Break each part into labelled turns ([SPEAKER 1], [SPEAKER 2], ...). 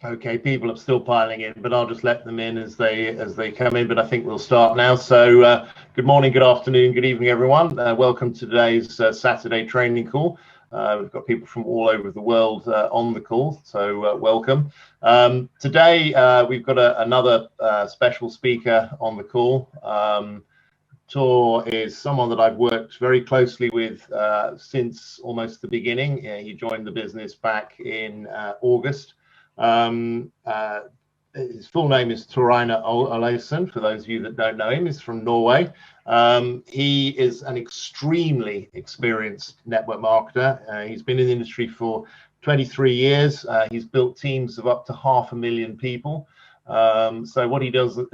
[SPEAKER 1] Okay, people are still piling in, but I'll just let them in as they come in. But I think we'll start now. So good morning, good afternoon, good evening, everyone. Welcome to today's Saturday training call. We've got people from all over the world on the call, so welcome. Today we've got another special speaker on the call. Tor is someone that I've worked very closely with since almost the beginning. He joined the business back in August. His full name is Tor Einar, for those of you that don't know him. He's from Norway. He is an extremely experienced network marketer. He's been in the industry for 23 years. He's built teams of up to 500,000 people. So what he doesn't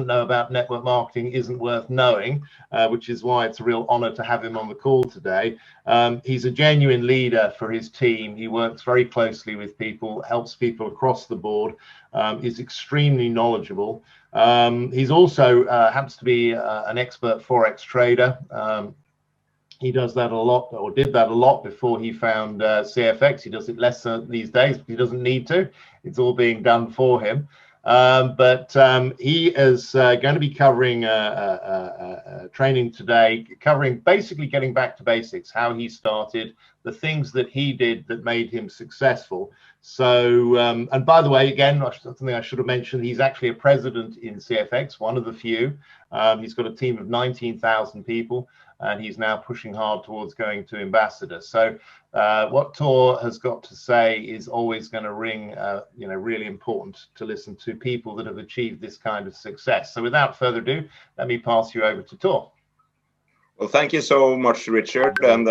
[SPEAKER 1] know about network marketing isn't worth knowing, which is why it's a real honor to have him on the call today. He's a genuine leader for his team. He works very closely with people, helps people across the board, is extremely knowledgeable. He's also happens to be an expert Forex trader. He does that a lot, or did that a lot before he found CFX. He does it less these days, but he doesn't need to. It's all being done for him. But he is going to be covering training today, covering basically getting back to basics, how he started, the things that he did that made him successful. So, and by the way, again, something I should have mentioned, he's actually a president in CFX, one of the few. He's got a team of 19,000 people, and he's now pushing hard towards going to ambassador. So what Tor has got to say is always going to ring, really important to listen to people that have achieved this kind of success. So without further ado, let me pass you over to Tor.
[SPEAKER 2] Well, thank you so much, Richard. And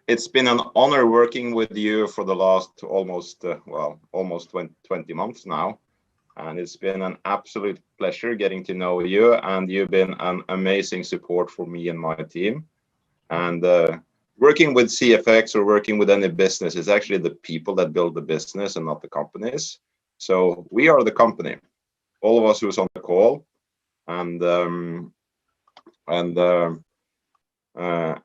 [SPEAKER 2] it's been an honor working with you for the last almost 20 months now. And it's been an absolute pleasure getting to know you, and you've been an amazing support for me and my team. And working with CFX or working with any business is actually the people that build the business and not the companies. So we are the company, all of us who's on the call, and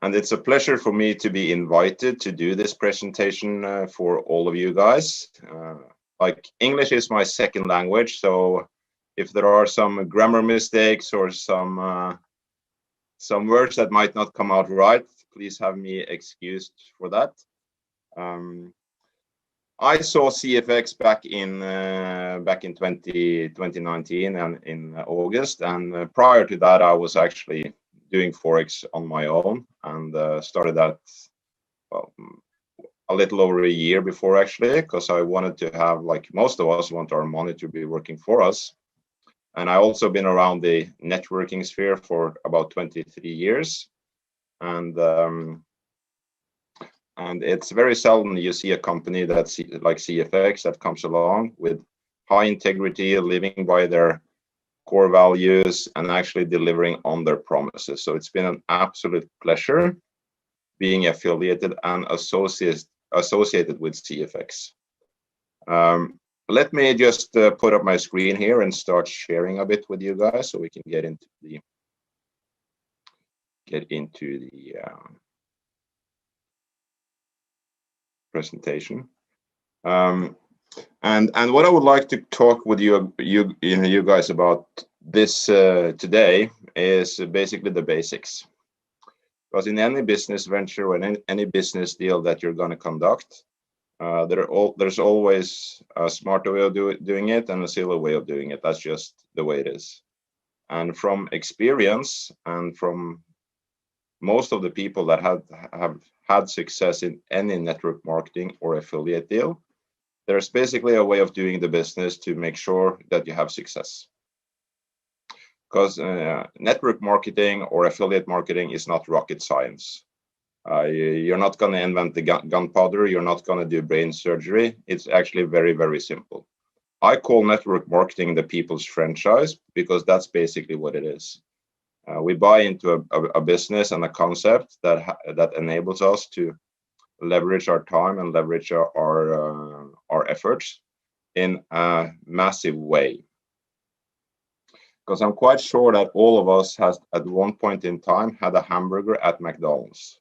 [SPEAKER 2] it's a pleasure for me to be invited to do this presentation for all of you guys. Like, English is my second language, so if there are some grammar mistakes or some words that might not come out right, please have me excused for that. I saw CFX back in 2019 and in August, and prior to that, I was actually doing Forex on my own, and started that a little over a year before, actually, because I wanted to have, like most of us, want our money to be working for us. And I also been around the networking sphere for about 23 years. And it's very seldom you see a company that's like CFX that comes along with high integrity, living by their core values, and actually delivering on their promises. So it's been an absolute pleasure being affiliated and associated with CFX. Let me just put up my screen here and start sharing a bit with you guys, so we can get into the presentation. And what I would like to talk with you guys about this today is basically the basics. Because in any business venture or in any business deal that you're going to conduct, there's always a smarter way of doing it and a silly way of doing it. That's just the way it is. And from experience, and from most of the people that have had success in any network marketing or affiliate deal, there's basically a way of doing the business to make sure that you have success. Because network marketing or affiliate marketing is not rocket science. You're not going to invent the gunpowder. You're not going to do brain surgery. It's actually very, very simple. I call network marketing the people's franchise, because that's basically what it is. We buy into a business and a concept that enables us to leverage our time and leverage our efforts in a massive way. Because I'm quite sure that all of us has at one point in time had a hamburger at McDonald's.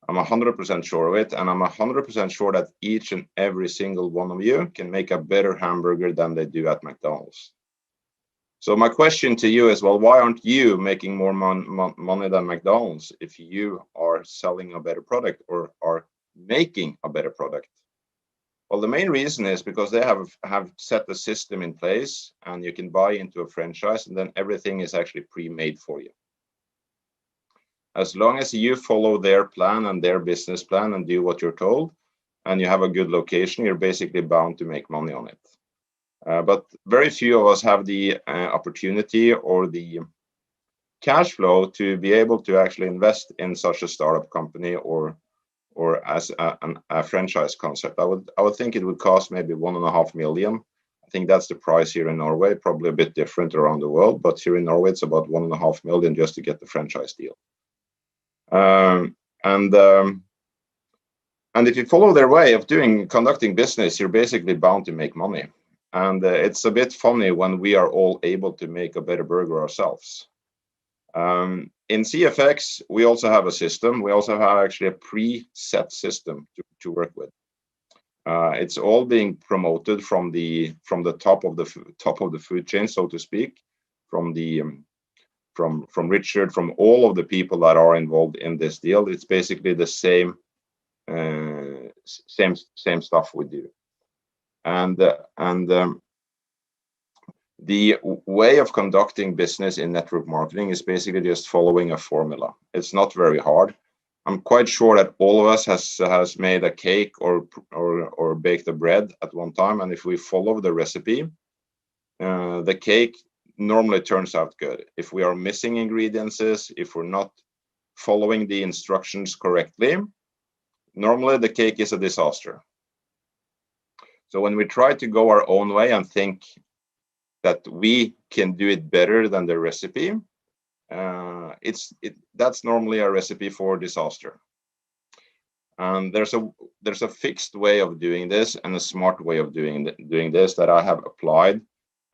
[SPEAKER 2] I'm 100% sure of it, and I'm 100% sure that each and every single one of you can make a better hamburger than they do at McDonald's. So my question to you is, well, why aren't you making more money than McDonald's if you are selling a better product or are making a better product? Well, the main reason is because they have set the system in place, and you can buy into a franchise, and then everything is actually pre-made for you. As long as you follow their plan and their business plan and do what you're told, and you have a good location, you're basically bound to make money on it. But very few of us have the opportunity or the cash flow to be able to actually invest in such a startup company or as a franchise concept. I would think it would cost maybe 1.5 million. I think that's the price here in Norway, probably a bit different around the world, but here in Norway it's about 1.5 million just to get the franchise deal. And if you follow their way of conducting business, you're basically bound to make money. And it's a bit funny when we are all able to make a better burger ourselves. In CFX, we also have a system. We also have actually a preset system to work with. It's all being promoted from the top of the food chain, so to speak, from Richard, from all of the people that are involved in this deal. It's basically the same stuff we do. And the way of conducting business in network marketing is basically just following a formula. It's not very hard. I'm quite sure that all of us has made a cake or baked a bread at one time, and if we follow the recipe, the cake normally turns out good. If we are missing ingredients, if we're not following the instructions correctly, normally the cake is a disaster. So when we try to go our own way and think that we can do it better than the recipe, that's normally a recipe for disaster. And there's a fixed way of doing this and a smart way of doing this that I have applied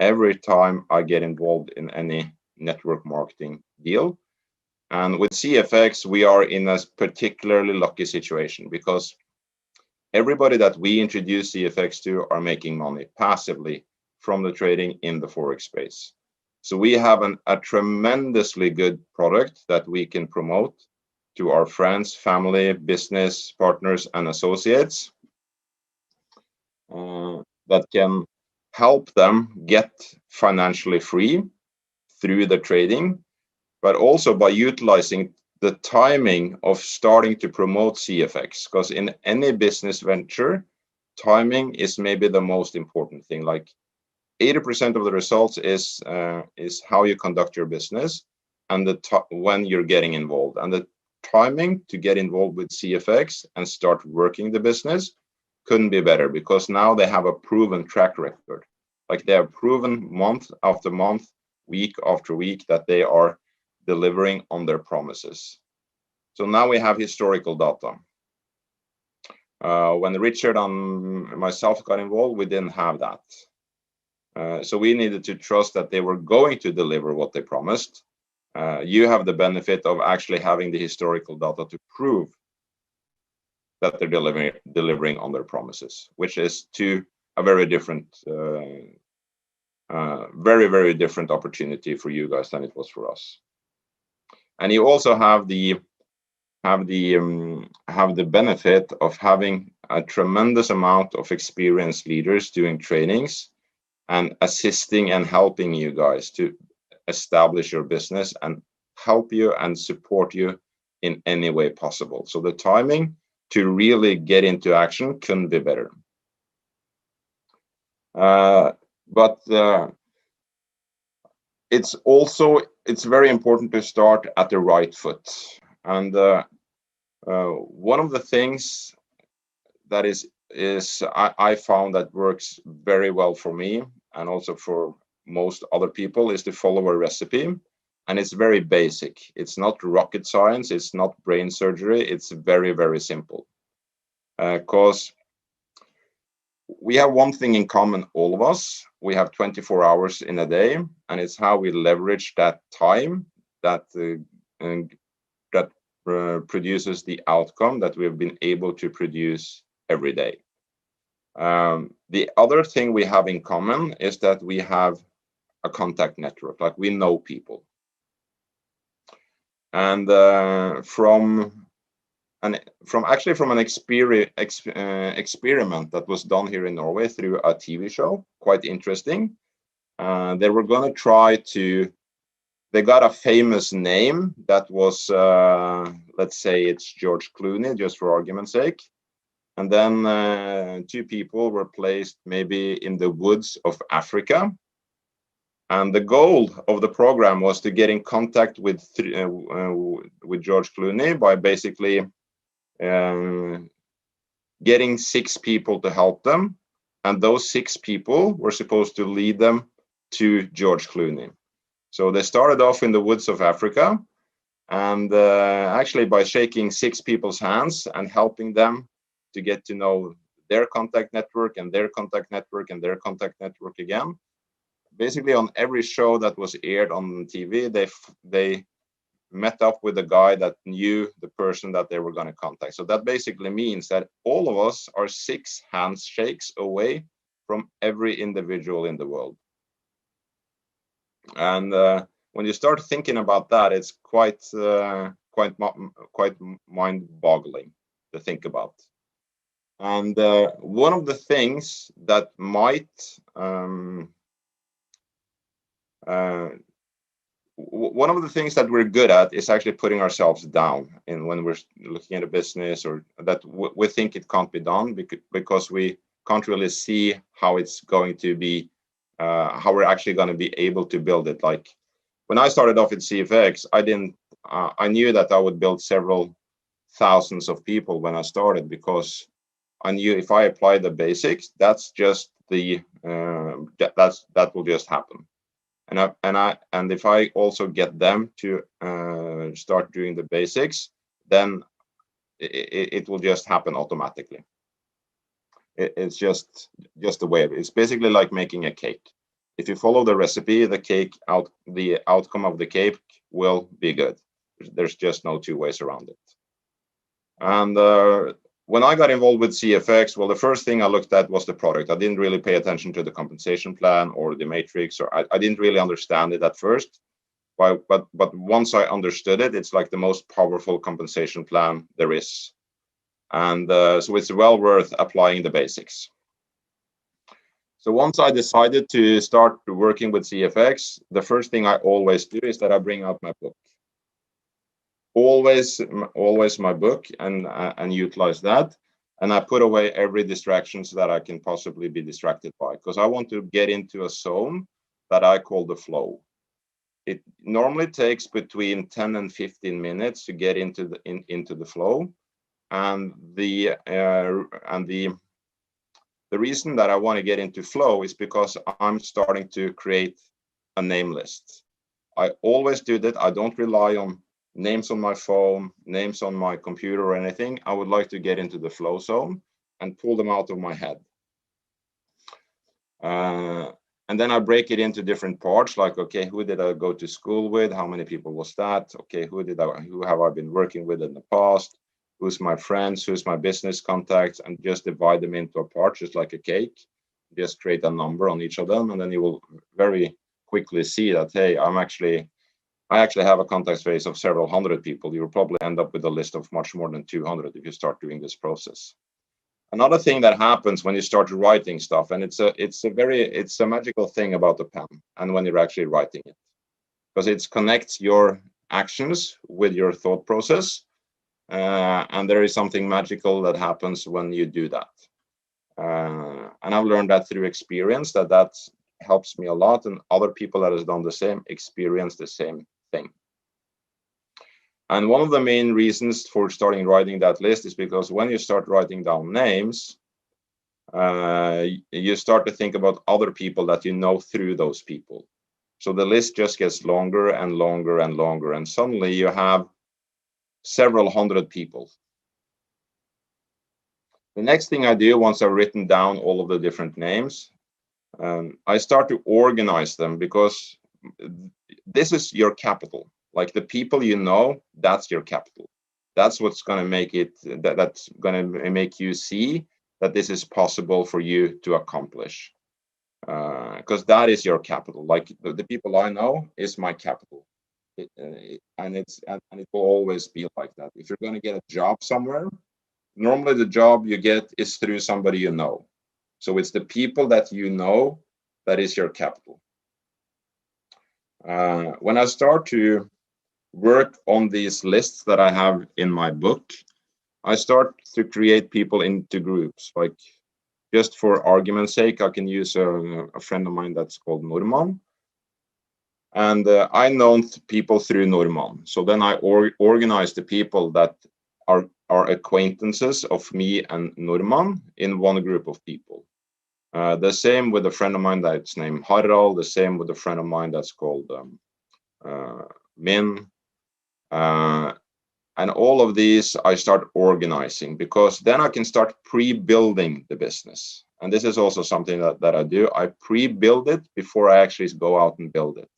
[SPEAKER 2] every time I get involved in any network marketing deal. And with CFX, we are in a particularly lucky situation because everybody that we introduce CFX to are making money passively from the trading in the Forex space. So we have a tremendously good product that we can promote to our friends, family, business partners, and associates that can help them get financially free through the trading, but also by utilizing the timing of starting to promote CFX, because in any business venture, timing is maybe the most important thing. Like 80% of the results is how you conduct your business and when you're getting involved. And the timing to get involved with CFX and start working the business couldn't be better, because now they have a proven track record. Like they have proven month after month, week after week that they are delivering on their promises. So now we have historical data. When Richard and myself got involved, we didn't have that. So we needed to trust that they were going to deliver what they promised. You have the benefit of actually having the historical data to prove that they're delivering on their promises, which is to a very different, very different opportunity for you guys than it was for us. And you also have the benefit of having a tremendous amount of experienced leaders doing trainings and assisting and helping you guys to establish your business and help you and support you in any way possible. So the timing to really get into action couldn't be better. But it's very important to start at the right foot. And one of the things that I found that works very well for me and also for most other people is to follow a recipe. And it's very basic. It's not rocket science. It's not brain surgery. It's very, very simple. Because we have one thing in common, all of us. We have 24 hours in a day, and it's how we leverage that time that produces the outcome that we've been able to produce every day. The other thing we have in common is that we have a contact network, like we know people. And from an experiment that was done here in Norway through a TV show, quite interesting. They were going to try to, they got a famous name that was, let's say it's George Clooney, just for argument's sake. And then 2 people were placed maybe in the woods of Africa. And the goal of the program was to get in contact with George Clooney by basically getting 6 people to help them. And those 6 people were supposed to lead them to George Clooney. So they started off in the woods of Africa, and actually by shaking 6 people's hands and helping them to get to know their contact network and their contact network and their contact network again. Basically on every show that was aired on TV, they met up with a guy that knew the person that they were going to contact. So that basically means that all of us are 6 handshakes away from every individual in the world. And when you start thinking about that, it's quite mind-boggling to think about. And one of the things that might one of the things that we're good at is actually putting ourselves down in when we're looking at a business, or that we think it can't be done because we can't really see how it's going to be, how we're actually going to be able to build it. Like when I started off at CFX, I knew that I would build several thousands of people when I started, because I knew if I applied the basics, that's just the that will just happen. And if I also get them to start doing the basics, then it will just happen automatically. It's just the way of it. It's basically like making a cake. If you follow the recipe, the outcome of the cake will be good. There's just no 2 ways around it. And when I got involved with CFX, well, the first thing I looked at was the product. I didn't really pay attention to the compensation plan or the matrix, or I didn't really understand it at first. But once I understood it, it's like the most powerful compensation plan there is. And so it's well worth applying the basics. So once I decided to start working with CFX, the first thing I always do is that I bring out my book. Always my book, and utilize that, and I put away every distraction so that I can possibly be distracted by, because I want to get into a zone that I call the flow. It normally takes between 10 and 15 minutes to get into the flow, and the reason that I want to get into flow is because I'm starting to create a name list. I always do that. I don't rely on names on my phone, names on my computer or anything. I would like to get into the flow zone and pull them out of my head. And then I break it into different parts, like, okay, who did I go to school with? How many people was that? Okay, who have I been working with in the past? Who's my friends? Who's my business contacts? And just divide them into a part, just like a cake. Just create a number on each of them, and then you will very quickly see that, hey, I actually have a contact base of several hundred people. You will probably end up with a list of much more than 200 if you start doing this process. Another thing that happens when you start writing stuff, and it's a magical thing about the pen, and when you're actually writing it, because it connects your actions with your thought process, and there is something magical that happens when you do that. And I've learned that through experience, that helps me a lot, and other people that has done the same experience the same thing. And one of the main reasons for starting writing that list is because when you start writing down names, you start to think about other people that you know through those people. So the list just gets longer and longer and longer, and suddenly you have several hundred people. The next thing I do once I've written down all of the different names, I start to organize them, because this is your capital. Like the people you know, that's your capital. That's what's going to make it, that's going to make you see that this is possible for you to accomplish. Because that is your capital. Like the people I know is my capital. And it will always be like that. If you're going to get a job somewhere, normally the job you get is through somebody you know. So it's the people that you know that is your capital. When I start to work on these lists that I have in my book, I start to create people into groups. Like, just for argument's sake, I can use a friend of mine that's called Norman. And I know people through Norman. So then I organize the people that are acquaintances of me and Norman in one group of people. The same with a friend of mine that's named Harald, the same with a friend of mine that's called Min. And all of these I start organizing, because then I can start pre-building the business. And this is also something that I do. I pre-build it before I actually go out and build it.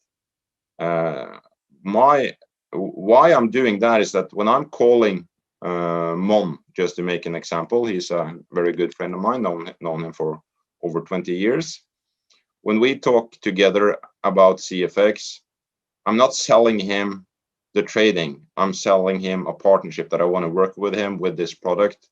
[SPEAKER 2] Why I'm doing that is that when I'm calling Mon, just to make an example, he's a very good friend of mine, known him for over 20 years. When we talk together about CFX, I'm not selling him the trading. I'm selling him a partnership that I want to work with him with this product.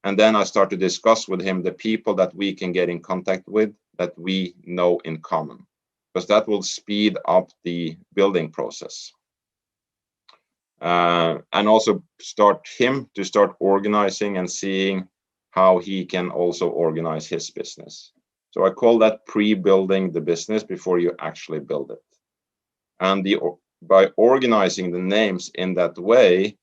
[SPEAKER 2] And then I start to discuss with him the people that we can get in contact with that we know in common, because that will speed up the building process. And also start organizing and seeing how he can also organize his business. So I call that pre-building the business before you actually build it. And by organizing the names in that way,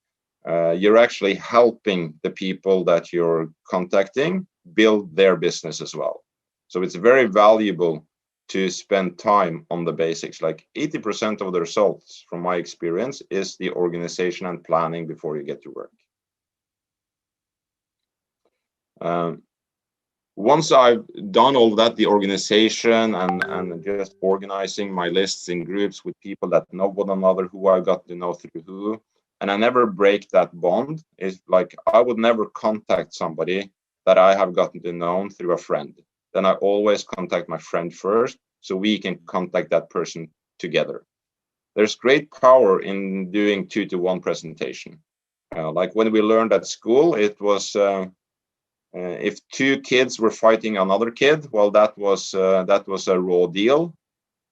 [SPEAKER 2] you're actually helping the people that you're contacting build their business as well. So it's very valuable to spend time on the basics. Like 80% of the results from my experience is the organization and planning before you get to work. Once I've done all that, the organization and just organizing my lists in groups with people that know one another, who I got to know through who, and I never break that bond. It's like I would never contact somebody that I have gotten to know through a friend. Then I always contact my friend first, so we can contact that person together. There's great power in doing 2-to-1 presentation. Like when we learned at school, it was if two kids were fighting another kid, well, that was a raw deal.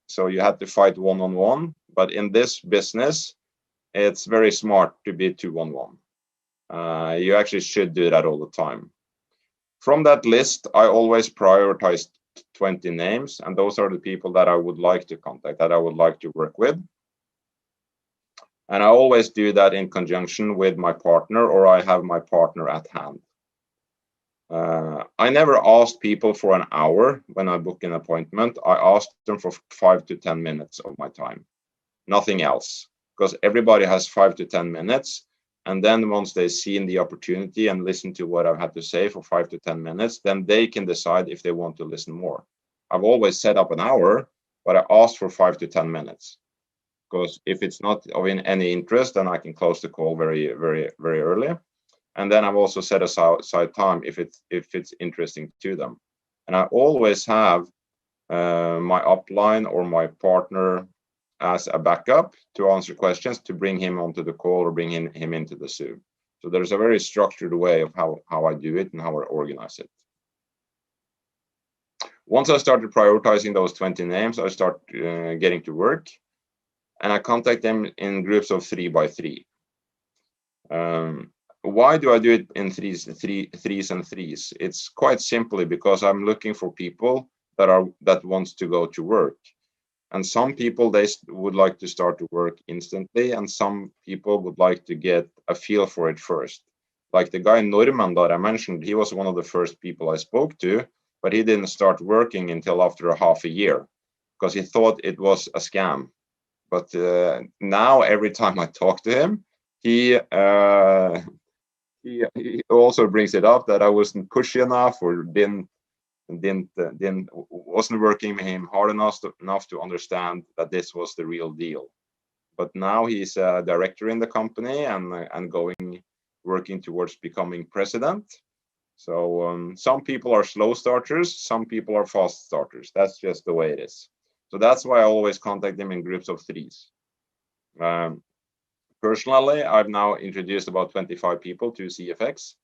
[SPEAKER 2] So you had to fight one-on-one. But in this business, it's very smart to be 2-on-1. You actually should do that all the time. From that list, I always prioritize 20 names, and those are the people that I would like to contact, that I would like to work with. And I always do that in conjunction with my partner, or I have my partner at hand. I never asked people for an hour when I book an appointment. I asked them for 5 to 10 minutes of my time, nothing else, because everybody has 5 to 10 minutes. And then once they've seen the opportunity and listen to what I've had to say for 5 to 10 minutes, then they can decide if they want to listen more. I've always set up an hour, but I asked for 5 to 10 minutes, because if it's not of any interest, then I can close the call very, very, very early. And then I've also set aside time if it's interesting to them. And I always have my upline or my partner as a backup to answer questions, to bring him onto the call or bring him into the Zoom. So there's a very structured way of how I do it and how I organize it. Once I started prioritizing those 20 names, I start getting to work, and I contact them in groups of 3 by 3. Why do I do it in threes and threes? It's quite simply because I'm looking for people that wants to go to work. And some people, they would like to start to work instantly, and some people would like to get a feel for it first. Like the guy Norman that I mentioned, he was one of the first people I spoke to, but he didn't start working until after a half a year because he thought it was a scam. But now every time I talk to him, he also brings it up that I wasn't pushy enough or wasn't working him hard enough to understand that this was the real deal. But now he's a director in the company and going working towards becoming president. So some people are slow starters, some people are fast starters. That's just the way it is. So that's why I always contact them in groups of 3s. Personally, I've now introduced about 25 people to CFX,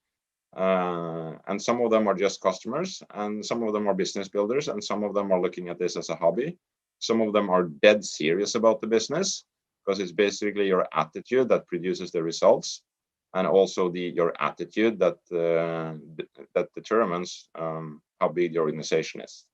[SPEAKER 2] and some of them are just customers, and some of them are business builders, and some of them are looking at this as a hobby. Some of them are dead serious about the business, because it's basically your attitude that produces the results, and also your attitude that that determines how big the organization is.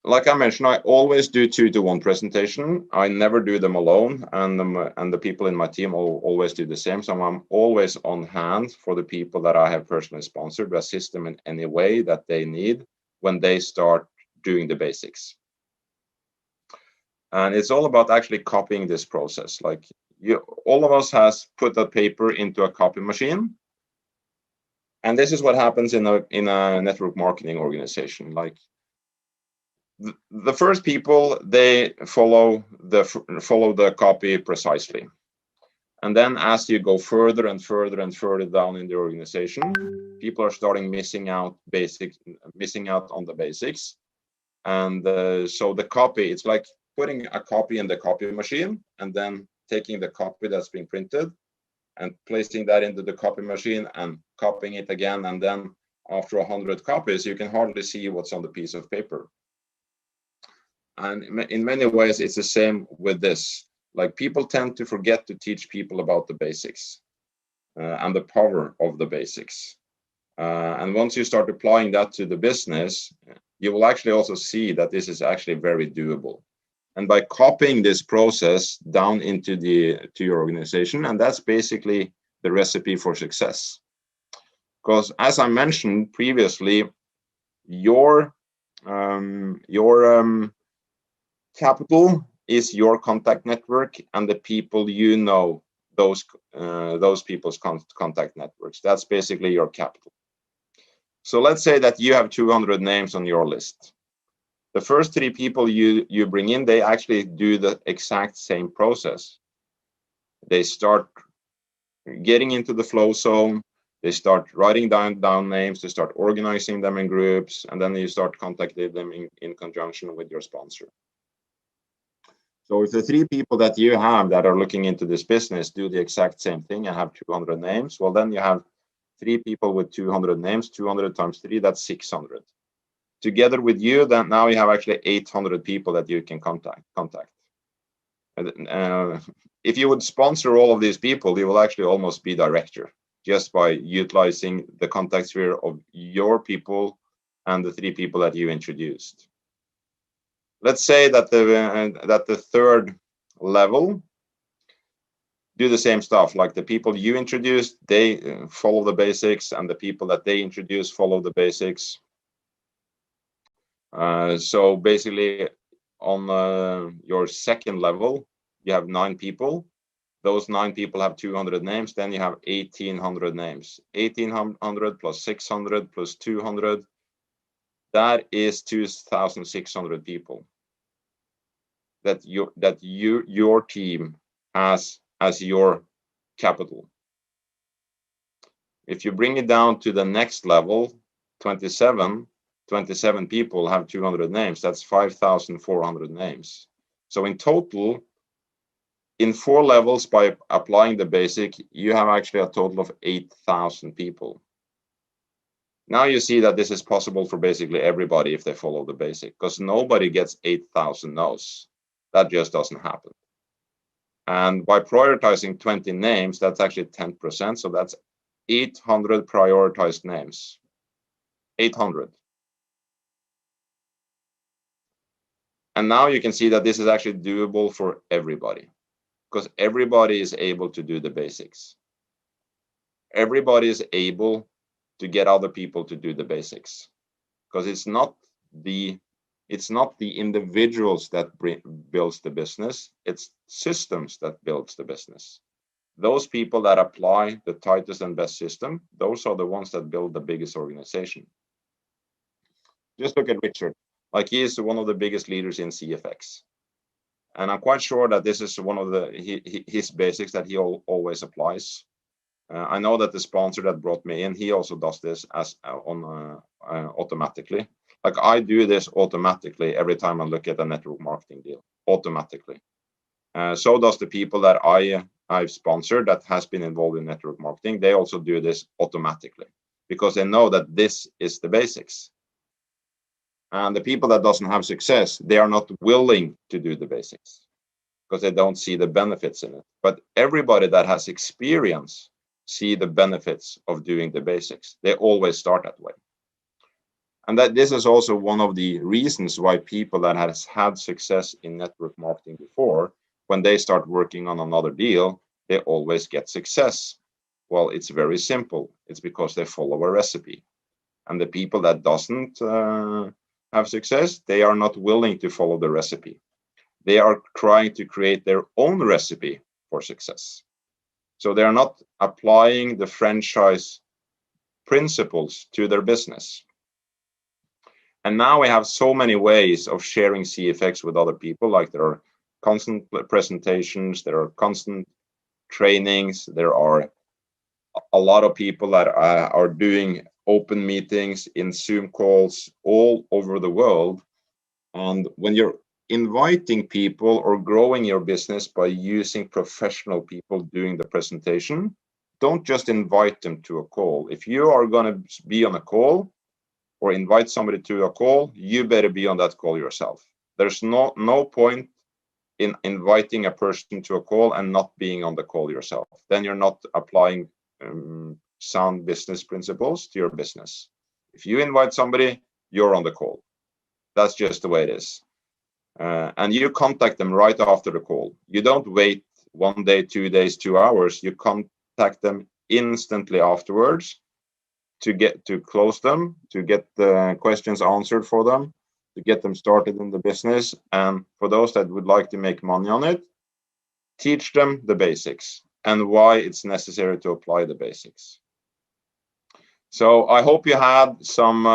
[SPEAKER 2] Like I mentioned, I always do 2-to-1 presentation. I never do them alone, and the people in my team always do the same. So I'm always on hand for the people that I have personally sponsored to assist them in any way that they need when they start doing the basics. And it's all about actually copying this process. Like all of us has put that paper into a copy machine, and this is what happens in a network marketing organization. Like the first people, they follow the copy precisely, and then as you go further and further and further down in the organization, people are starting missing out on the basics. And so the copy, it's like putting a copy in the copy machine and then taking the copy that's been printed and placing that into the copy machine and copying it again, and then after 100 copies you can hardly see what's on the piece of paper. And in many ways, it's the same with this. Like, people tend to forget to teach people about the basics and the power of the basics. And once you start applying that to the business, you will actually also see that this is actually very doable. And by copying this process down into your organization, and that's basically the recipe for success. Because as I mentioned previously, your capital is your contact network and the people you know, those people's contact networks. That's basically your capital. So let's say that you have 200 names on your list. The first 3 people you bring in, they actually do the exact same process. They start getting into the flow zone. They start writing down names. They start organizing them in groups, and then you start contacting them in conjunction with your sponsor. So if the 3 people that you have that are looking into this business do the exact same thing and have 200 names, well, then you have 3 people with 200 names. 200 times 3, that's 600. Together with you, then now you have actually 800 people that you can contact. If you would sponsor all of these people, you will actually almost be director, just by utilizing the contact sphere of your people and the 3 people that you introduced. Let's say that the third level do the same stuff. Like, the people you introduced, they follow the basics, and the people that they introduce follow the basics. So basically, on your second level, you have 9 people. Those 9 people have 200 names. Then you have 1,800 names. 1,800 plus 600 plus 200. That is 2,600 people that your team has as your capital. If you bring it down to the next level, 27 people have 200 names. That's 5,400 names. So in total, in 4 levels, by applying the basic, you have actually a total of 8,000 people. Now you see that this is possible for basically everybody if they follow the basic, because nobody gets 8,000 no's. That just doesn't happen. And by prioritizing 20 names, that's actually 10%. So that's 800 prioritized names. 800. And now you can see that this is actually doable for everybody, because everybody is able to do the basics. Everybody is able to get other people to do the basics, because it's not the individuals that builds the business, it's systems that builds the business. Those people that apply the tightest and best system, those are the ones that build the biggest organization. Just look at Richard. Like, he is one of the biggest leaders in CFX, and I'm quite sure that this is one of his basics that he always applies. I know that the sponsor that brought me in, he also does this as automatically. Like I do this automatically every time I look at a network marketing deal, automatically. So does the people that I've sponsored that has been involved in network marketing. They also do this automatically because they know that this is the basics. And the people that doesn't have success, they are not willing to do the basics because they don't see the benefits in it. But everybody that has experience see the benefits of doing the basics. They always start that way. And that this is also one of the reasons why people that has had success in network marketing before, when they start working on another deal, they always get success. Well, it's very simple. It's because they follow a recipe. And the people that doesn't have success, they are not willing to follow the recipe. They are trying to create their own recipe for success. So they are not applying the franchise principles to their business. And now we have so many ways of sharing CFX with other people, like there are constant presentations, there are constant trainings, there are a lot of people that are doing open meetings in Zoom calls all over the world. And when you're inviting people or growing your business by using professional people doing the presentation, don't just invite them to a call. If you are going to be on a call or invite somebody to a call, you better be on that call yourself. There's no point in inviting a person to a call and not being on the call yourself. Then you're not applying sound business principles to your business. If you invite somebody, you're on the call. That's just the way it is. And you contact them right after the call. You don't wait 1 day, 2 days, 2 hours. You contact them instantly afterwards to close them, to get the questions answered for them, to get them started in the business. And for those that would like to make money on it, teach them the basics and why it's necessary to apply the basics. So I hope you had some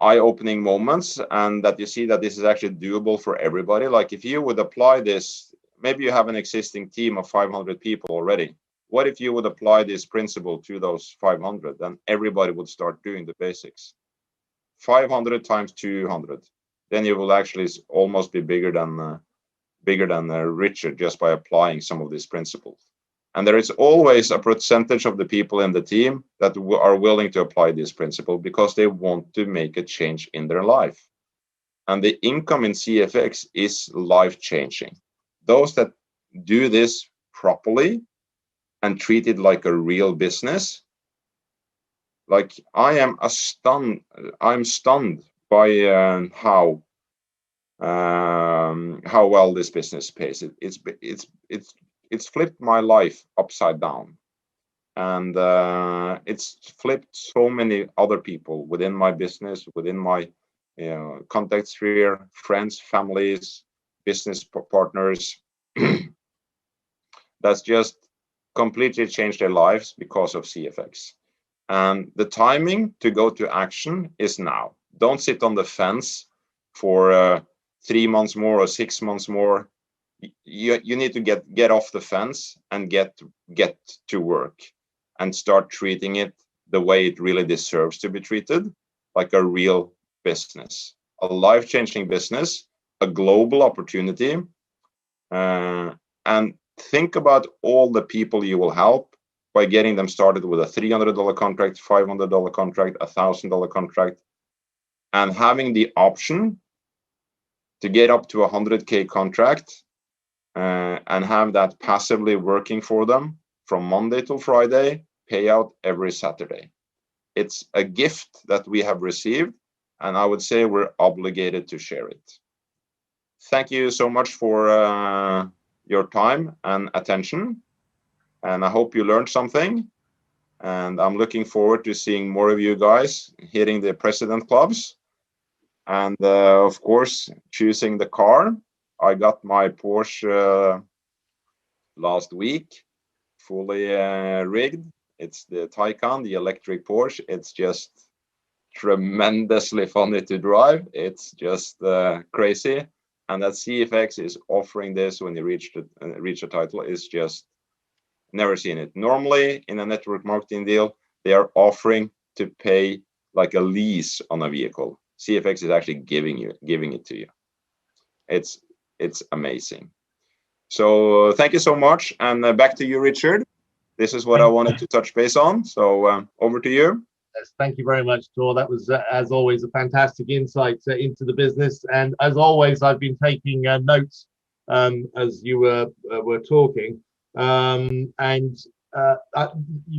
[SPEAKER 2] eye-opening moments and that you see that this is actually doable for everybody. Like if you would apply this, maybe you have an existing team of 500 people already. What if you would apply this principle to those 500? Then everybody would start doing the basics. 500 times 200. Then you will actually almost be bigger than Richard just by applying some of these principles. And there is always a percentage of the people in the team that are willing to apply this principle because they want to make a change in their life. And the income in CFX is life-changing. Those that do this properly and treat it like a real business, like I'm stunned by how well this business pays. It's flipped my life upside down, and it's flipped so many other people within my business, within my contact sphere, friends, families, business partners. That's just completely changed their lives because of CFX. And the timing to go to action is now. Don't sit on the fence for 3 months more or 6 months more. You need to get off the fence and get to work and start treating it the way it really deserves to be treated, like a real business, a life-changing business, a global opportunity. And think about all the people you will help by getting them started with a $300 contract, $500 contract, $1,000 contract, and having the option to get up to a 100K contract and have that passively working for them from Monday till Friday, payout every Saturday. It's a gift that we have received, and I would say we're obligated to share it. Thank you so much for your time and attention, and I hope you learned something. And I'm looking forward to seeing more of you guys hitting the President Clubs. And of course, choosing the car. I got my Porsche last week, fully rigged. It's the Taycan, the electric Porsche. It's just tremendously funny to drive. It's just crazy. And that CFX is offering this when you reach the title is just Never seen it. Normally, in a network marketing deal, they are offering to pay like a lease on a vehicle. CFX is actually giving it to you. It's amazing. So thank you so much, and back to you, Richard. This is what I wanted to touch base on. So over to you.
[SPEAKER 1] Yes, thank you very much, Tor. That was, as always, a fantastic insight into the business. And as always, I've been taking notes as you were talking. You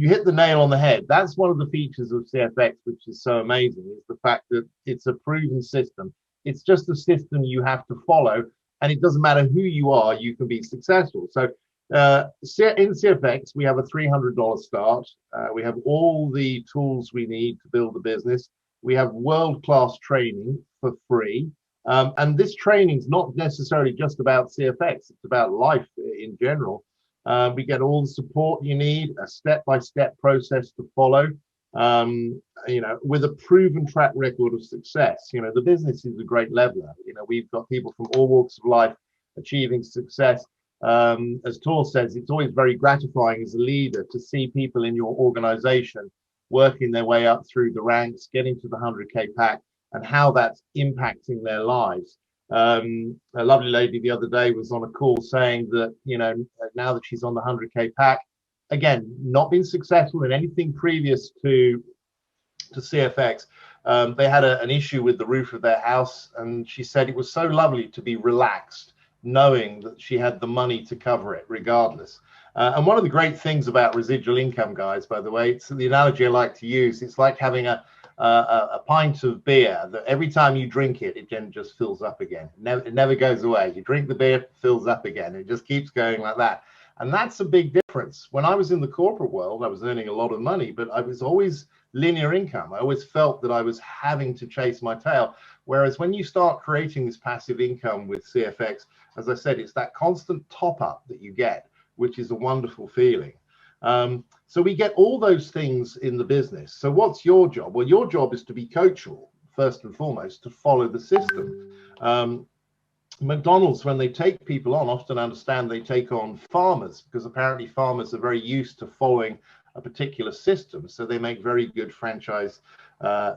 [SPEAKER 1] hit the nail on the head. That's one of the features of CFX, which is so amazing, is the fact that it's a proven system. It's just a system you have to follow, and it doesn't matter who you are, you can be successful. So in CFX, we have a $300 start. We have all the tools we need to build a business. We have world-class training for free. And this training is not necessarily just about CFX, it's about life in general. We get all the support you need, a step-by-step process to follow, with a proven track record of success. The business is a great leveler. We've got people from all walks of life achieving success. As Tor says, it's always very gratifying as a leader to see people in your organization working their way up through the ranks, getting to the 100K pack, and how that's impacting their lives. A lovely lady the other day was on a call saying that, now that she's on the 100K pack, again, not been successful in anything previous to CFX. They had an issue with the roof of their house, and she said it was so lovely to be relaxed, knowing that she had the money to cover it regardless. And one of the great things about residual income, guys, by the way, it's the analogy I like to use. It's like having a pint of beer that every time you drink it, it then just fills up again. It never goes away. You drink the beer, it fills up again. It just keeps going like that. And that's a big difference. When I was in the corporate world, I was earning a lot of money, but I was always linear income. I always felt that I was having to chase my tail. Whereas when you start creating this passive income with CFX, as I said, it's that constant top up that you get, which is a wonderful feeling. So we get all those things in the business. So what's your job? Well, your job is to be coachable, first and foremost, to follow the system. McDonald's, when they take people on, often understand they take on farmers, because apparently farmers are very used to following a particular system. So they make very good franchise.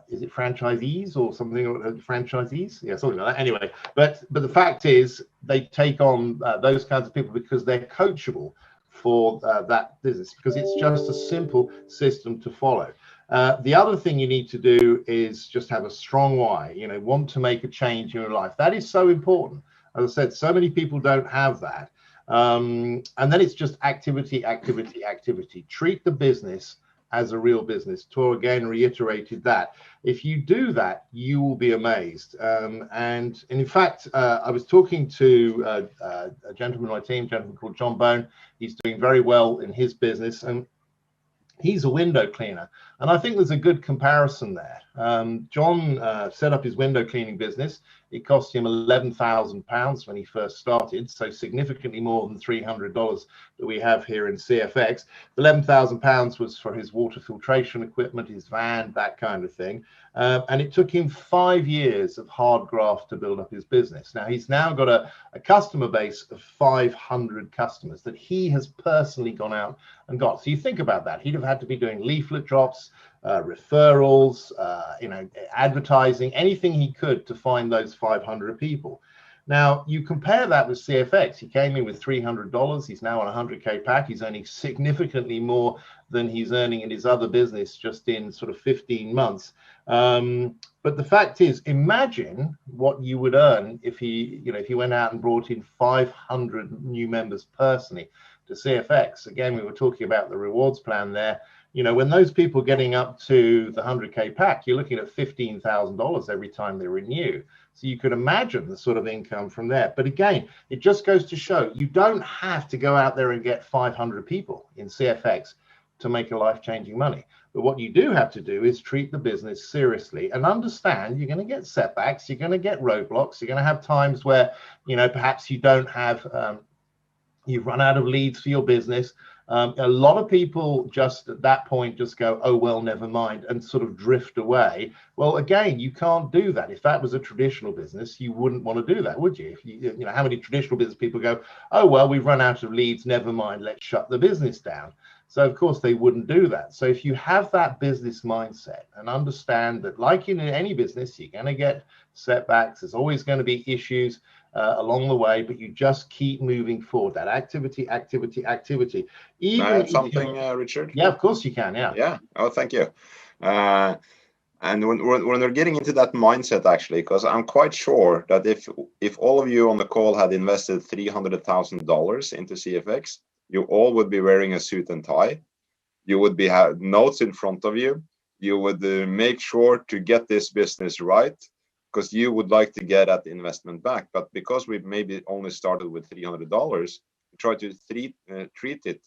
[SPEAKER 1] Is it franchisees or something? Franchisees? Yeah, something like that. Anyway, but the fact is they take on those kinds of people because they're coachable for that business, because it's just a simple system to follow. The other thing you need to do is just have a strong why, want to make a change in your life. That is so important. As I said, so many people don't have that. And then it's just activity, activity, activity. Treat the business as a real business. Tor again reiterated that. If you do that, you will be amazed. And in fact, I was talking to a gentleman on my team, a gentleman called John Bone. He's doing very well in his business, and he's a window cleaner. And I think there's a good comparison there. John set up his window cleaning business. It cost him £11,000 when he first started, so significantly more than $300 that we have here in CFX. £11,000 was for his water filtration equipment, his van, that kind of thing. And it took him 5 years of hard graft to build up his business. Now, he's now got a customer base of 500 customers that he has personally gone out and got. So you think about that. He'd have had to be doing leaflet drops, referrals, advertising, anything he could to find those 500 people. Now, you compare that with CFX. He came in with $300. He's now on a 100K pack. He's earning significantly more than he's earning in his other business just in sort of 15 months. But the fact is, imagine what you would earn if he went out and brought in 500 new members personally to CFX. Again, we were talking about the rewards plan there. When those people are getting up to the 100K pack, you're looking at $15,000 every time they renew. So you could imagine the sort of income from there. But again, it just goes to show you don't have to go out there and get 500 people in CFX to make a life-changing money. But what you do have to do is treat the business seriously and understand you're going to get setbacks, you're going to get roadblocks, you're going to have times where, perhaps you don't have you've run out of leads for your business. A lot of people just at that point just go, oh, well, never mind, and sort of drift away. Well, again, you can't do that. If that was a traditional business, you wouldn't want to do that, would you? If you know, how many traditional business people go, oh, well, we've run out of leads, never mind, let's shut the business down. So of course they wouldn't do that. So if you have that business mindset and understand that, like in any business, you're going to get setbacks, there's always going to be issues along the way, but you just keep moving forward. That activity.
[SPEAKER 2] May I
[SPEAKER 1] Even
[SPEAKER 2] add something, Richard?
[SPEAKER 1] yeah, of course you can. Yeah.
[SPEAKER 2] Yeah. Oh, thank you. And when we're getting into that mindset, actually, because I'm quite sure that if all of you on the call had invested $300,000 into CFX, you all would be wearing a suit and tie. You would be have notes in front of you. You would make sure to get this business right, because you would like to get that investment back. But because we've maybe only started with $300, we try to treat it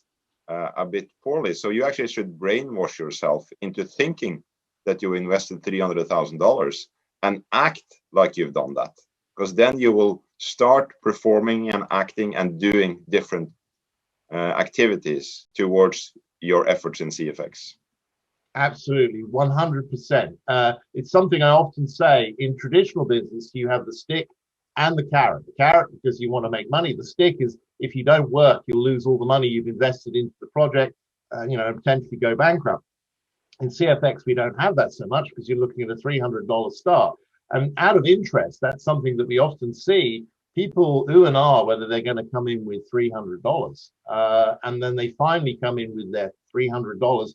[SPEAKER 2] a bit poorly. So you actually should brainwash yourself into thinking that you invested $300,000 and act like you've done that, because then you will start performing and acting and doing different activities towards your efforts in CFX.
[SPEAKER 1] Absolutely, 100%. It's something I often say. In traditional business, you have the stick and the carrot. The carrot because you want to make money. The stick is if you don't work, you'll lose all the money you've invested into the project, you know, and potentially go bankrupt. In CFX, we don't have that so much because you're looking at a $300 start. And out of interest, that's something that we often see. People and ah whether they're going to come in with $300, and then they finally come in with their $300,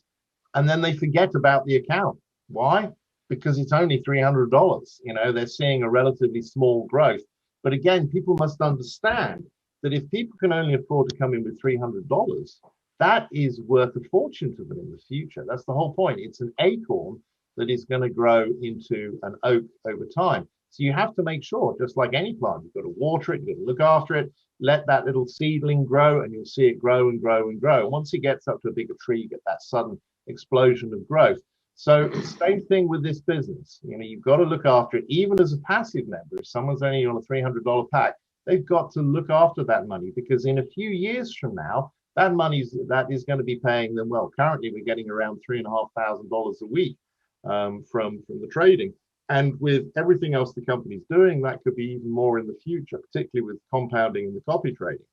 [SPEAKER 1] and then they forget about the account. Why? Because it's only $300. You know, they're seeing a relatively small growth. But again, people must understand that if people can only afford to come in with $300, that is worth a fortune to them in the future. That's the whole point. It's an acorn that is going to grow into an oak over time. So you have to make sure, just like any plant, you've got to water it, you've got to look after it, let that little seedling grow, and you'll see it grow and grow and grow. And once it gets up to a bigger tree, you get that sudden explosion of growth. So same thing with this business. You know, you've got to look after it, even as a passive member. If someone's only on a $300 pack, they've got to look after that money, because in a few years from now, that is going to be paying them well. Currently, we're getting around $3,500 a week from the trading. And with everything else the company's doing, that could be even more in the future, particularly with compounding and the copy trading.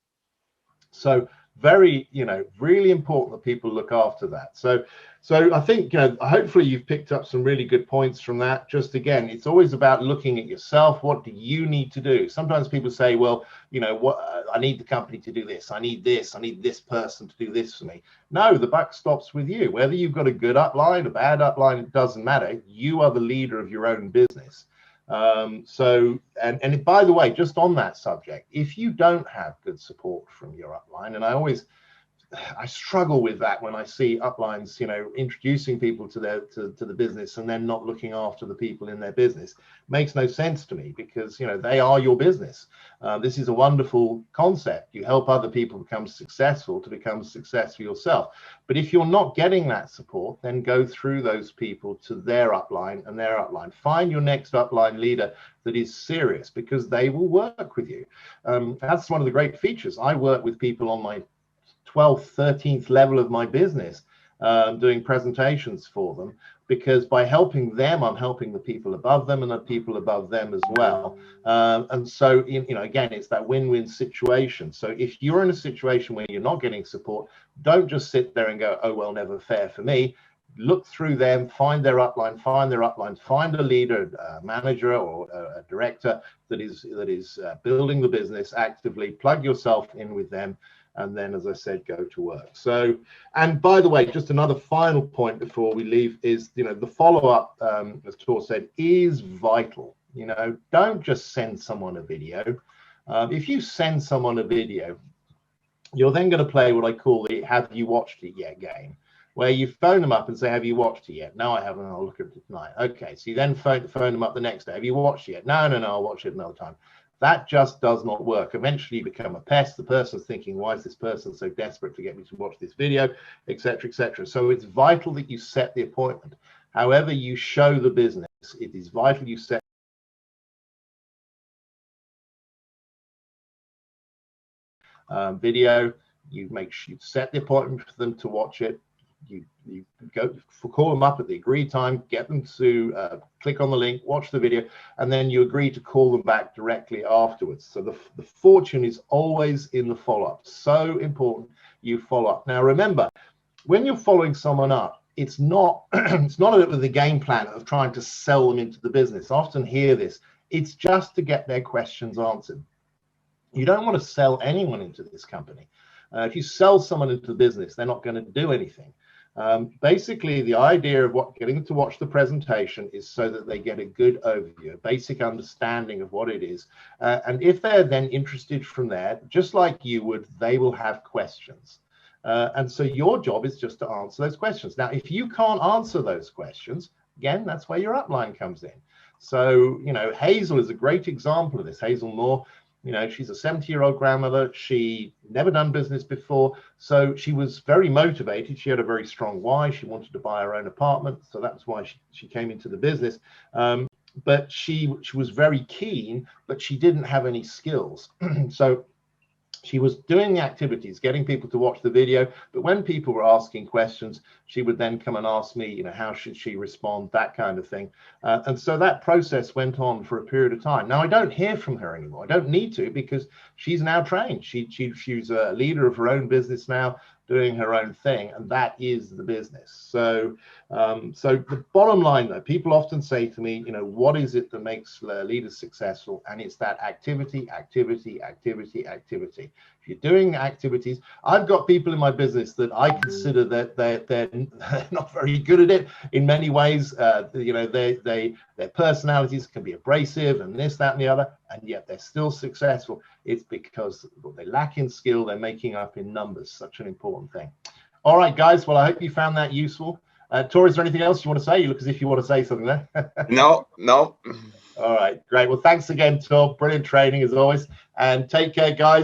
[SPEAKER 1] So very, you know, really important that people look after that. So I think, you know, hopefully you've picked up some really good points from that. Just again, it's always about looking at yourself. What do you need to do? Sometimes people say, well, you know, what I need the company to do this. I need this person to do this for me. No, the buck stops with you. Whether you've got a good upline, a bad upline, it doesn't matter. You are the leader of your own business. And by the way, just on that subject, if you don't have good support from your upline, and I struggle with that when I see uplines, you know, introducing people to the business and then not looking after the people in their business. Makes no sense to me, because, you know, they are your business. This is a wonderful concept. You help other people become successful to become successful yourself. But if you're not getting that support, then go through those people to their upline and their upline. Find your next upline leader that is serious, because they will work with you. That's one of the great features. I work with people on my 12th, 13th level of my business, doing presentations for them, because by helping them, I'm helping the people above them and the people above them as well. And so, you know, again, it's that win-win situation. So if you're in a situation where you're not getting support, don't just sit there and go, oh, well, never fair for me. Look through them, find their upline, find a leader, a manager or a director that is building the business actively, plug yourself in with them, and then, as I said, go to work. So, and by the way, just another final point before we leave is, you know, the follow-up, as Tor said, is vital. You know, don't just send someone a video. If you send someone a video, you're then going to play what I call the "Have you watched it yet" game, where you phone them up and say, "Have you watched it yet?" "No, I haven't. I'll look at it tonight." Okay, so you then phone them up the next day. "Have you watched it yet?" "No, I'll watch it another time." That just does not work. Eventually you become a pest. The person's thinking, why is this person so desperate to get me to watch this video, etc., etc. So it's vital that you set the appointment. However you show the business, it is vital you set video. You make sure you set the appointment for them to watch it. You call them up at the agreed time, get them to click on the link, watch the video, and then you agree to call them back directly afterwards. So the fortune is always in the follow-up. So important you follow up. Now remember, when you're following someone up, it's not it's not with the game plan of trying to sell them into the business. I often hear this. It's just to get their questions answered. You don't want to sell anyone into this company. If you sell someone into the business, they're not going to do anything. Basically, the idea of getting them to watch the presentation is so that they get a good overview, a basic understanding of what it is. And if they're then interested from there, just like you would, they will have questions. And so your job is just to answer those questions. Now, if you can't answer those questions, again, that's where your upline comes in. So, you know, Hazel is a great example of this. Hazel Moore, you know, she's a 70-year-old grandmother. She never done business before. So she was very motivated. She had a very strong why. She wanted to buy her own apartment. So that's why she came into the business. But she was very keen, but she didn't have any skills. So she was doing the activities, getting people to watch the video, but when people were asking questions, she would then come and ask me, you know, how should she respond, that kind of thing. And so that process went on for a period of time. Now, I don't hear from her anymore. I don't need to, because she's now trained. She's a leader of her own business now, doing her own thing, and that is the business. So so the bottom line, though, people often say to me, you know, what is it that makes leaders successful? And it's that activity. If you're doing activities, I've got people in my business that I consider that they're not very good at it in many ways. You know, their personalities can be abrasive and this, that, and the other, and yet they're still successful. It's because they lack in skill, they're making up in numbers. Such an important thing. All right, guys. Well, I hope you found that useful. Tor, is there anything else you want to say? You look as if you want to say something there.
[SPEAKER 2] No.
[SPEAKER 1] All right, great. Well, thanks again, Tor. Brilliant training as always. And take care, guys.